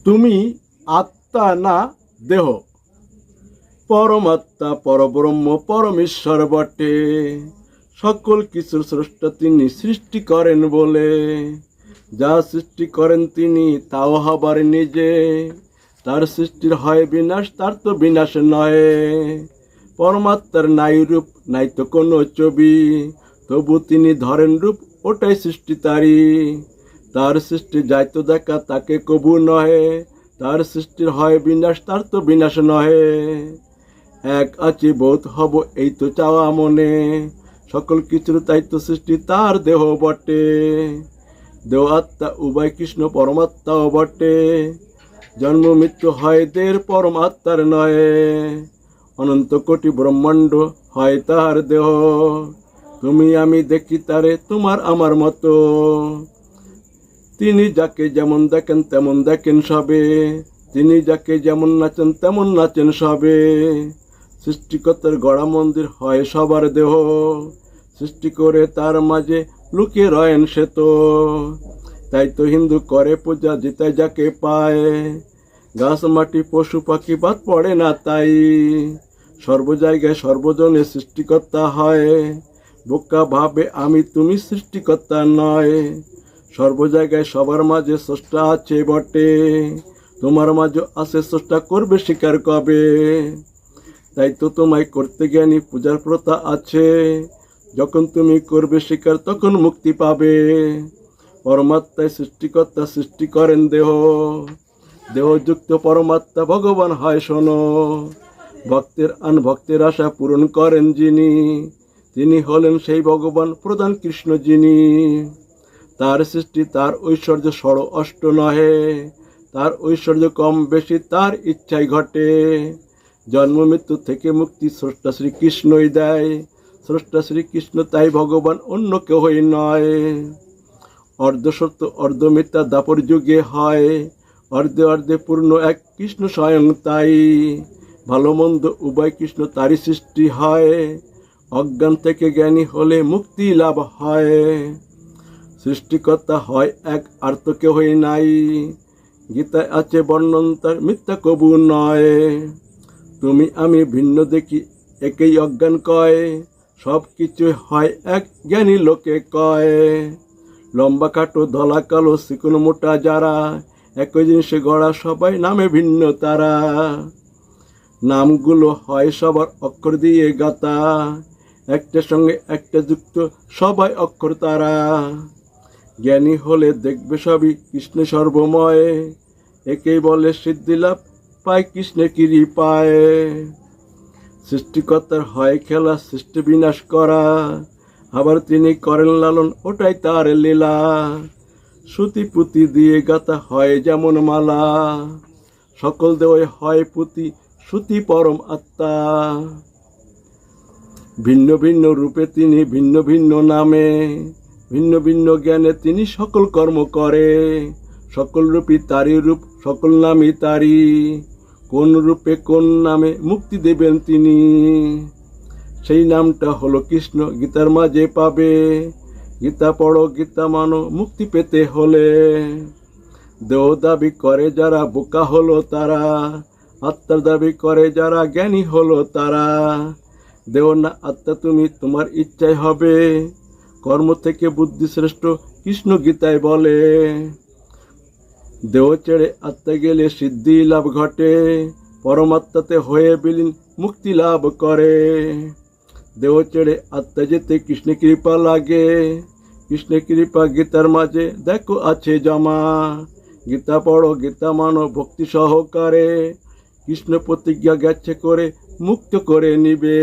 তুমি আত্মা না দেহ, পরমাত্মা পরব্রহ্ম পরমেশ্বর বটে। সকল কিছুর স্রষ্টা তিনি সৃষ্টি করেন বলে, যা সৃষ্টি করেন তিনি তাও হবার নিজে। তার সৃষ্টির হয় বিনাশ, তার তো বিনাশ নয়। পরমাত্মার নাই রূপ, নাই তো কোনো ছবি, তবু তিনি ধরেন রূপ, ওটাই সৃষ্টি তারই। তার সৃষ্টি যাইতো দেখা তাকে কবু নহে, তার সৃষ্টির হয় বিনাশ, তার তো বিনাশ নহে। এক আছি বোধ হব এই তো চাওয়া মনে, সকল কিছুর তাই তো সৃষ্টি তার দেহ বটে। দেহ আত্মা উভয় কৃষ্ণ পরমাত্মাও বটে, জন্ম মৃত্যু হয় দের পরমাত্মার নয়। অনন্ত কোটি ব্রহ্মাণ্ড হয় তার দেহ, তুমি আমি দেখি তারে তোমার আমার মতো। তিনি যাকে যেমন দেখেন তেমন দেখেন সবে, তিনি যাকে যেমন নাচেন তেমন নাচেন সবে। সৃষ্টিকর্তার গড়া মন্দির হয় সবার দেহ, সৃষ্টি করে তার মাঝে লুকিয়ে রয়েন সে তো। তাই তো হিন্দু করে পূজা জিতায় যাকে পায়, গাছ মাটি পশু পাখি বাদ পড়ে না তাই। সর্ব জায়গায় সর্বজনে সৃষ্টিকর্তা হয়, বোকা ভাবে আমি তুমি সৃষ্টিকর্তা নয়। সর্ব জায়গায় সবার মাঝে স্রষ্টা আছে বটে, তোমার মাঝে আছে স্রষ্টা করবে স্বীকার কবে। তাই তো তোমায় করতে জ্ঞানী পূজার প্রথা আছে, যখন তুমি করবে স্বীকার তখন মুক্তি পাবে। পরমাত্মায় সৃষ্টিকর্তা সৃষ্টি করেন দেহ, দেহযুক্ত পরমাত্মা ভগবান হয় শোনো। ভক্তের ভক্তের আশা পূরণ করেন যিনি, তিনি হলেন সেই ভগবান প্রধান কৃষ্ণ যিনি। তার সৃষ্টি তার ঐশ্বর্য ষড় অষ্ট নহে, তার ঐশ্বর্য কম বেশি তার ইচ্ছাই ঘটে। জন্ম মৃত্যু থেকে মুক্তি স্রষ্টা শ্রীকৃষ্ণই দেয়, স্রষ্টা শ্রীকৃষ্ণ তাই ভগবান অন্য কেউই নয়। অর্ধ সত্য অর্ধ মিথ্যা দাপর যুগে হয়, অর্ধে অর্ধে পূর্ণ এক কৃষ্ণ স্বয়ং তাই। ভালো মন্দ উভয় কৃষ্ণ তারই সৃষ্টি হয়, অজ্ঞান থেকে জ্ঞানী হলে মুক্তি লাভ হয়। সৃষ্টিকর্তা হয় এক, আর তো কেউই নাই, গীতায় আছে বর্ণন তার মিথ্যা কবু নয়। তুমি আমি ভিন্ন দেখি একেই অজ্ঞান কয়, সব কিছু হয় এক জ্ঞানী লোকে কয়। লম্বা খাটো ধলা কালো চিকন মোটা যারা, একই জিনিসে গড়া সবাই নামে ভিন্ন তারা। নামগুলো হয় সবার অক্ষর দিয়ে গাতা, একটার সঙ্গে একটা যুক্ত সবাই অক্ষর তারা। জ্ঞানী হলে দেখবে সবই কৃষ্ণ সর্বময়, একেই বলে সিদ্ধি লাভ পায় কৃষ্ণের কৃপায়। সৃষ্টিকর্তার হয় খেলা সৃষ্টি বিনাশ করা, আবার তিনি করেন লালন ওটাই তার লীলা। শ্রুতি পুঁতি দিয়ে গাথা হয় যেমন মালা, সকল দেওয়াই হয় পুঁতি শ্রুতি পরম আত্মা। ভিন্ন ভিন্ন রূপে তিনি ভিন্ন ভিন্ন নামে, ভিন্ন ভিন্ন জ্ঞানে তিনি সকল কর্ম করে। সকল রূপই তারই রূপ, সকল নামই তারই, কোন রূপে কোন নামে মুক্তি দেবেন তিনি। সেই নামটা হলো কৃষ্ণ, গীতার মাঝে পাবে। গীতা পড়ো গীতা মানো মুক্তি পেতে হলে। দেহ দাবি করে যারা বোকা হলো তারা, আত্মার দাবি করে যারা জ্ঞানী হলো তারা। দেহ না আত্মা তুমি তোমার ইচ্ছায় হবে, কর্ম থেকে বুদ্ধি শ্রেষ্ঠ কৃষ্ণ গীতায় বলে। দেহ ছেড়ে আত্মা গেলে সিদ্ধি লাভ ঘটে, পরমাত্মাতে হয়ে বিলীন মুক্তি লাভ করে। দেহ ছেড়ে আত্মা যেতে কৃষ্ণ কৃপা লাগে, কৃষ্ণ কৃপা গীতার মাঝে দেখো আছে জমা। গীতা পড়ো গীতা মানো ভক্তি সহকারে, কৃষ্ণ প্রতিজ্ঞা গেছে করে মুক্ত করে নিবে।